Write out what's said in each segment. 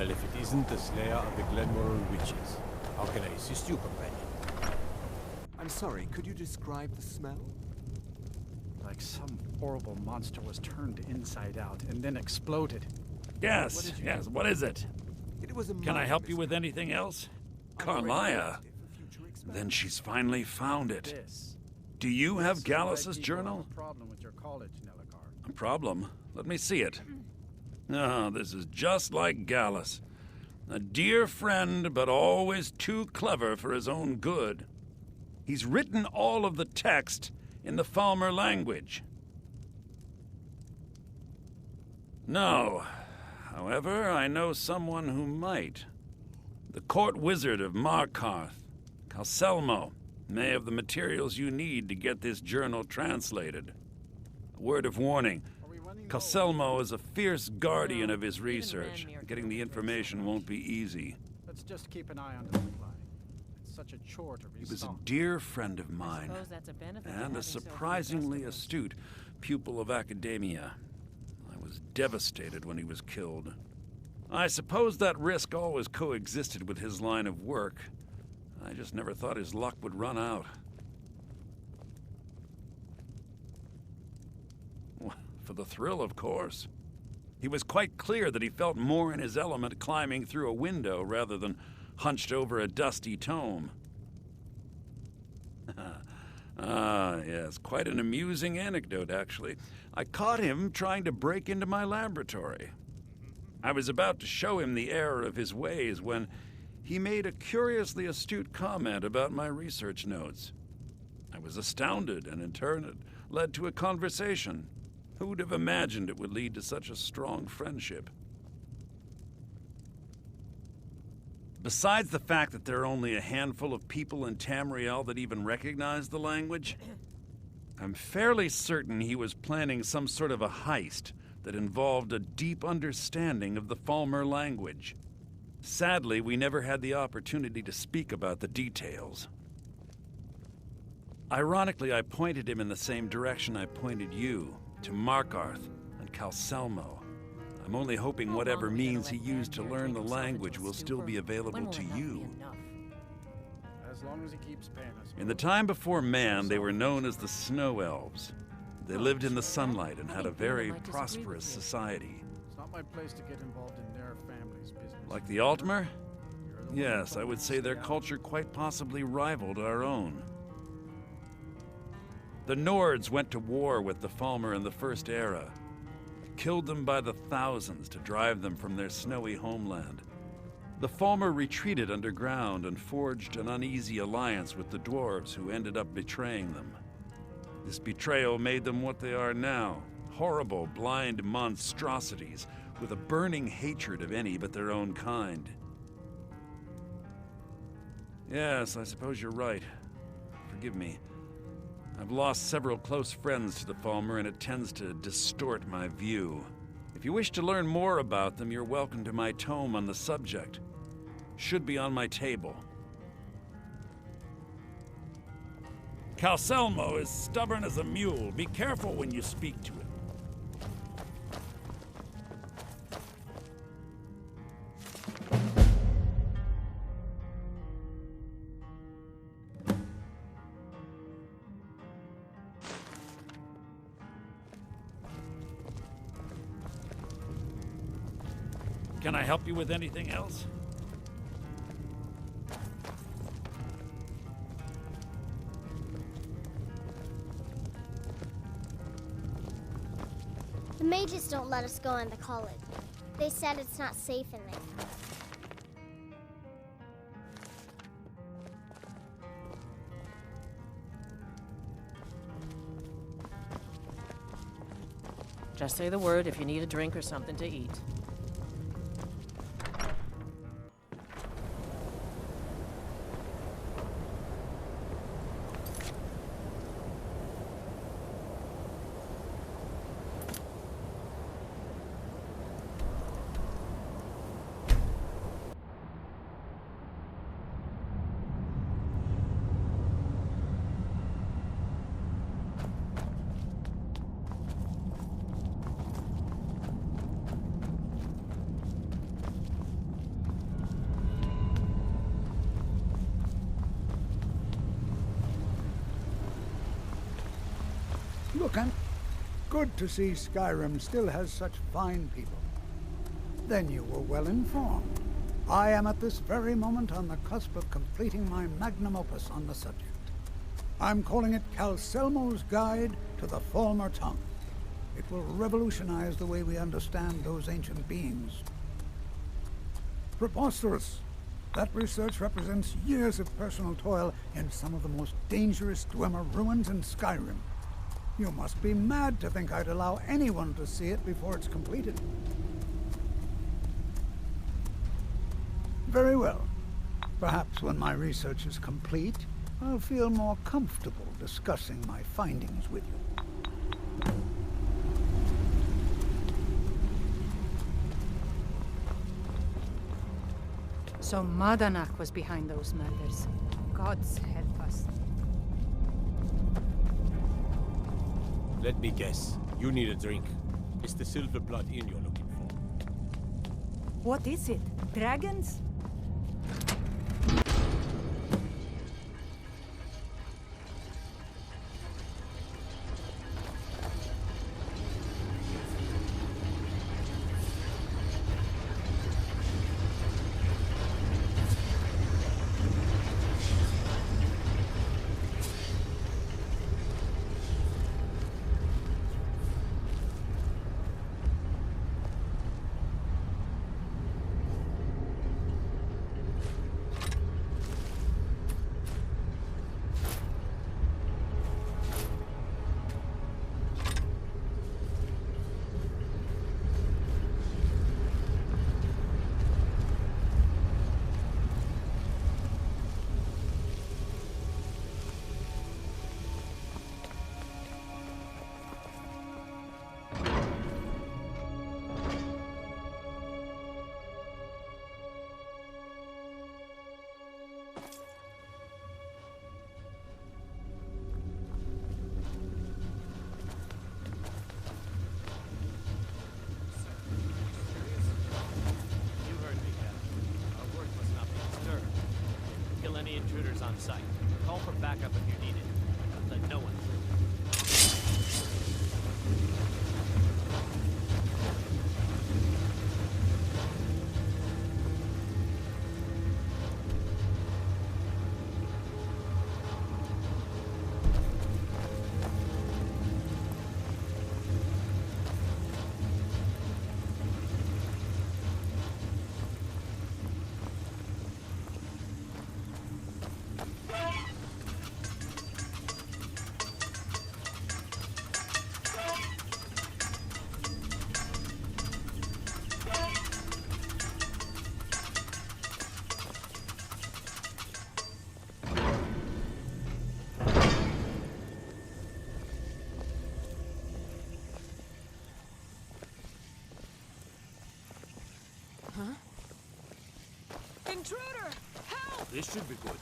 Well, if it isn't the Slayer of the Glenmoral Witches, how can I assist you, companion? I'm sorry, could you describe the smell? Like some horrible monster was turned inside out and then exploded. Yes, yes, what is it? It was a Can I help you with anything else? Karlia? Then she's finally found it. This. Do you have This is Gallus's why people journal? have a problem with your college, Nelligar. A problem? Let me see it. Oh, this is just like Gallus. A dear friend, but always too clever for his own good. He's written all of the text in the Falmer language. No. However, I know someone who might. The court wizard of Markarth, Calselmo, may have the materials you need to get this journal translated. A word of warning. Calselmo is a fierce guardian of his research. Getting the information won't be easy. Let's just keep an eye on the supply. It's such a chore to restock. He was a dear friend of mine, and a surprisingly astute pupil of academia. I was devastated when he was killed. I suppose that risk always coexisted with his line of work. I just never thought his luck would run out. For the thrill, of course. He was quite clear that he felt more in his element climbing through a window rather than hunched over a dusty tome. Ah, yes, quite an amusing anecdote, actually. I caught him trying to break into my laboratory. I was about to show him the error of his ways when he made a curiously astute comment about my research notes. I was astounded, and in turn it led to a conversation. Who'd have imagined it would lead to such a strong friendship? Besides the fact that there are only a handful of people in Tamriel that even recognize the language, I'm fairly certain he was planning some sort of a heist that involved a deep understanding of the Falmer language. Sadly, we never had the opportunity to speak about the details. Ironically, I pointed him in the same direction I pointed you, to Markarth and Calselmo. I'm only hoping whatever means he used to learn the language will still be available to you. As long as he keeps paying us. In the time before man, they were known as the Snow Elves. They lived in the sunlight and had a very prosperous society. It's not my place to get involved in their family's business. Like the Altmer? Yes, I would say their culture quite possibly rivaled our own. The Nords went to war with the Falmer in the First Era, killed them by the thousands to drive them from their snowy homeland. The Falmer retreated underground and forged an uneasy alliance with the dwarves who ended up betraying them. This betrayal made them what they are now, horrible, blind monstrosities with a burning hatred of any but their own kind. Yes, I suppose you're right. Forgive me. I've lost several close friends to the Falmer, and it tends to distort my view. If you wish to learn more about them, you're welcome to my tome on the subject. Should be on my table. Calselmo is stubborn as a mule. Be careful when you speak to him. Can I help you with anything else? The mages don't let us go into college. They said it's not safe in there. Just say the word if you need a drink or something to eat. Look, and good to see Skyrim still has such fine people. Then you were well informed. I am at this very moment on the cusp of completing my magnum opus on the subject. I'm calling it Calselmo's Guide to the Falmer Tongue. It will revolutionize the way we understand those ancient beings. Preposterous! That research represents years of personal toil in some of the most dangerous Dwemer ruins in Skyrim. You must be mad to think I'd allow anyone to see it before it's completed. Very well. Perhaps when my research is complete, I'll feel more comfortable discussing my findings with you. So Madanak was behind those murders. Gods help us. Let me guess. You need a drink. It's the silver blood inn you're looking for. What is it? Dragons? Intruders on site. Call for backup if you need it. Let no one through. Intruder! Help! This should be good.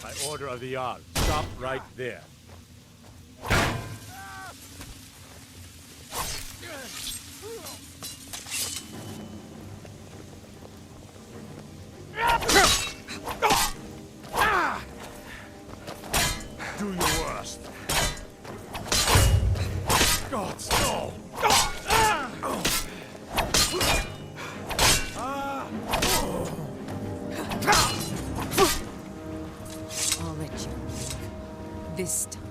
By order of the Jarl, stop right there. Do your worst. Gods, no! I'll let you live. This time.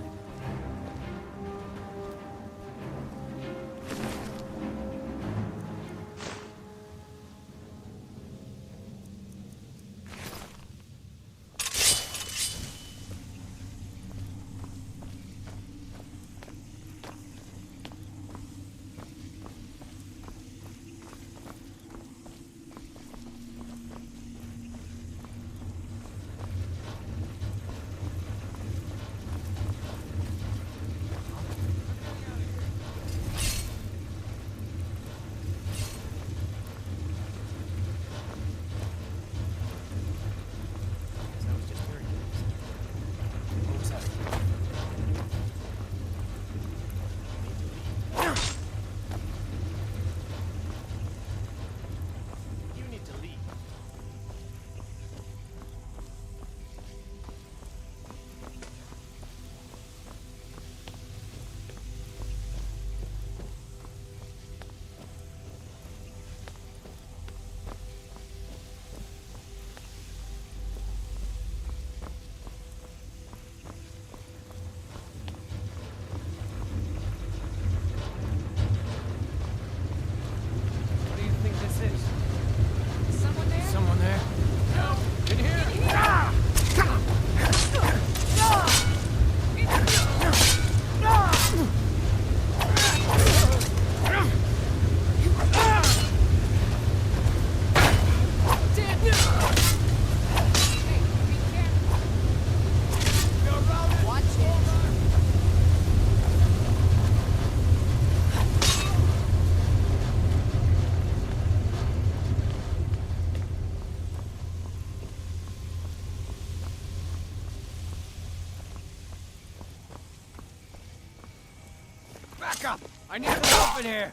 Backup! I need some help in here!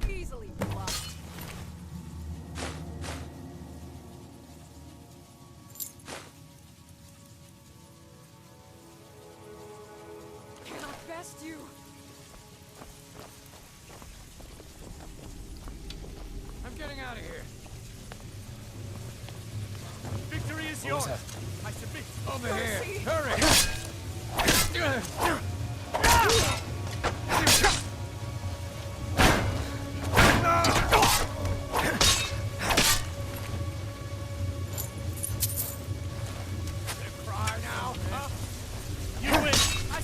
Easily blocked. Cannot best you. I'm getting out of here. Victory is yours! I submit. Over here! Hurry! Cry now, huh? You win! I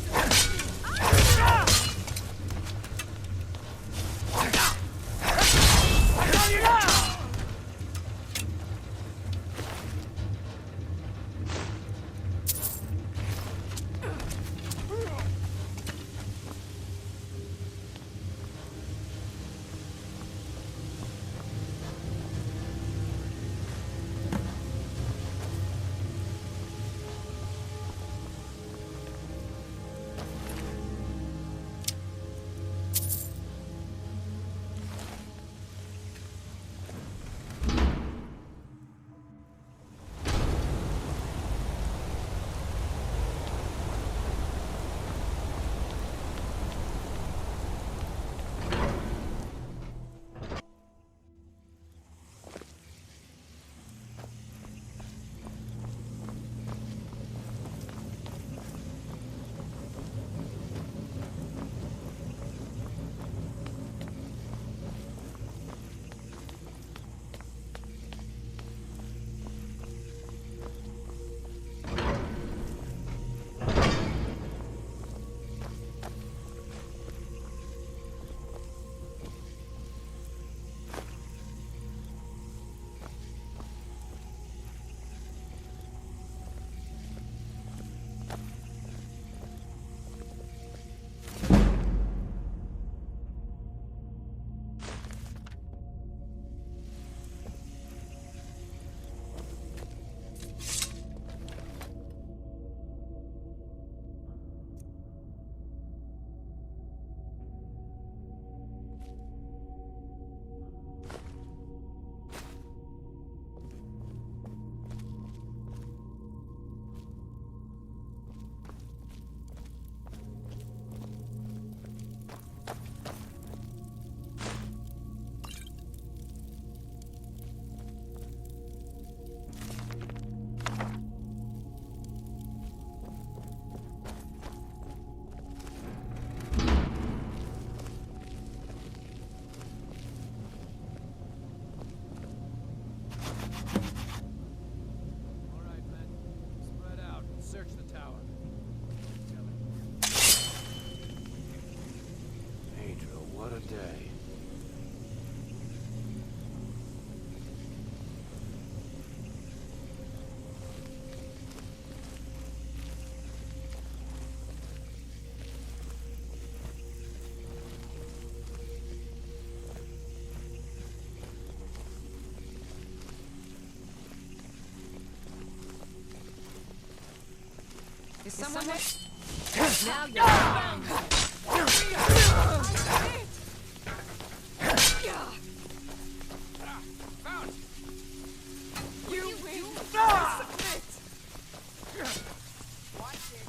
Is someone now you're found. You win. Submit. Watch it.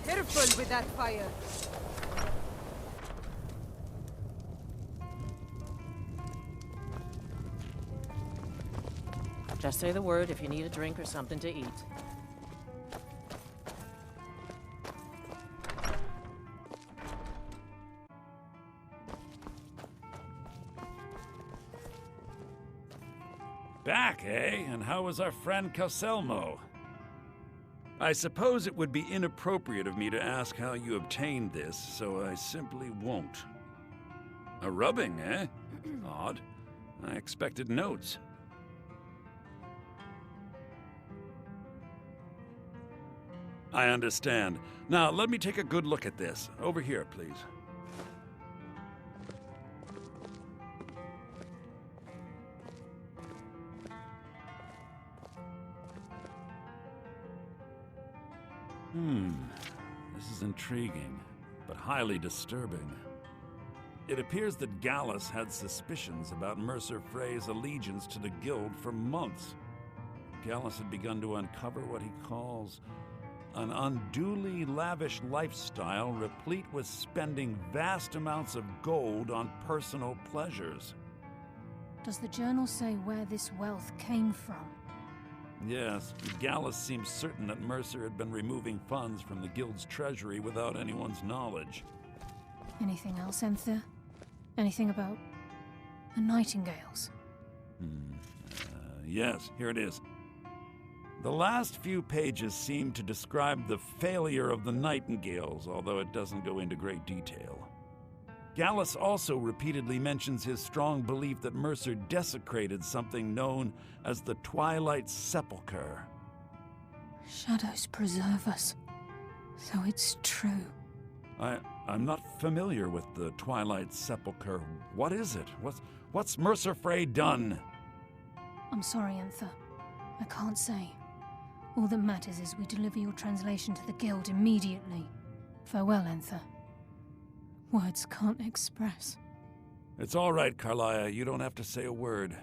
Careful with that fire. Just say the word if you need a drink or something to eat. Back, eh? And how was our friend Calselmo? I suppose it would be inappropriate of me to ask how you obtained this, so I simply won't. A rubbing, eh? Odd. I expected notes. I understand. Now, let me take a good look at this. Over here, please. This is intriguing, but highly disturbing. It appears that Gallus had suspicions about Mercer Frey's allegiance to the Guild for months. Gallus had begun to uncover what he calls an unduly lavish lifestyle replete with spending vast amounts of gold on personal pleasures. Does the journal say where this wealth came from? Yes, Gallus seems certain that Mercer had been removing funds from the Guild's treasury without anyone's knowledge. Anything else, Enthir? Anything about the Nightingales? Yes, here it is. The last few pages seem to describe the failure of the Nightingales, although it doesn't go into great detail. Gallus also repeatedly mentions his strong belief that Mercer desecrated something known as the Twilight Sepulchre. Shadows preserve us. So it's true. I'm not familiar with the Twilight Sepulchre. What is it? What's Mercer Frey done? I'm sorry, Enthir. I can't say. All that matters is we deliver your translation to the Guild immediately. Farewell, Enthir. Words can't express. It's all right, Karlia. You don't have to say a word.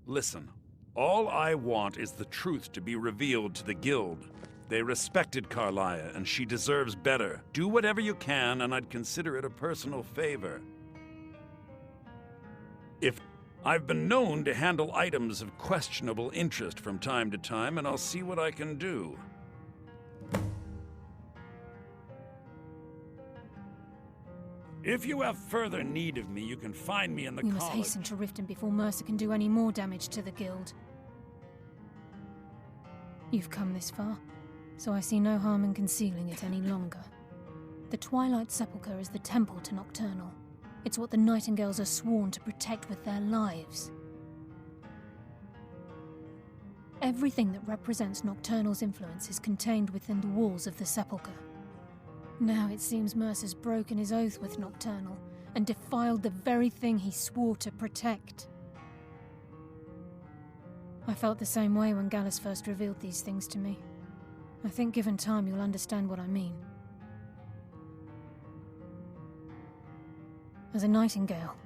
Listen, all I want is the truth to be revealed to the Guild. They respected Karlia, and she deserves better. Do whatever you can, and I'd consider it a personal favor. If I've been known to handle items of questionable interest from time to time, and I'll see what I can do. If you have further need of me, you can find me in the We college. must hasten to Riften before Mercer can do any more damage to the guild. You've come this far, so I see no harm in concealing it any longer. The Twilight Sepulchre is the temple to Nocturnal. It's what the Nightingales are sworn to protect with their lives. Everything that represents Nocturnal's influence is contained within the walls of the Sepulchre. Now it seems Mercer's broken his oath with Nocturnal and defiled the very thing he swore to protect. I felt the same way when Gallus first revealed these things to me. I think given time you'll understand what I mean. As a Nightingale,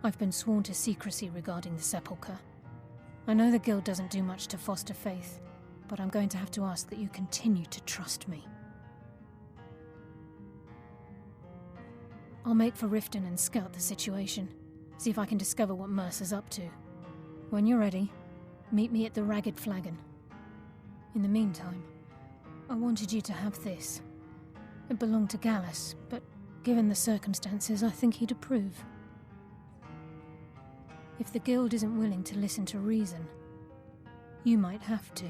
I've been sworn to secrecy regarding the Sepulchre. I know the Guild doesn't do much to foster faith, but I'm going to have to ask that you continue to trust me. I'll make for Riften and scout the situation, see if I can discover what Mercer's up to. When you're ready, meet me at the Ragged Flagon. In the meantime, I wanted you to have this. It belonged to Gallus, but given the circumstances, I think he'd approve. If the Guild isn't willing to listen to reason, you might have to.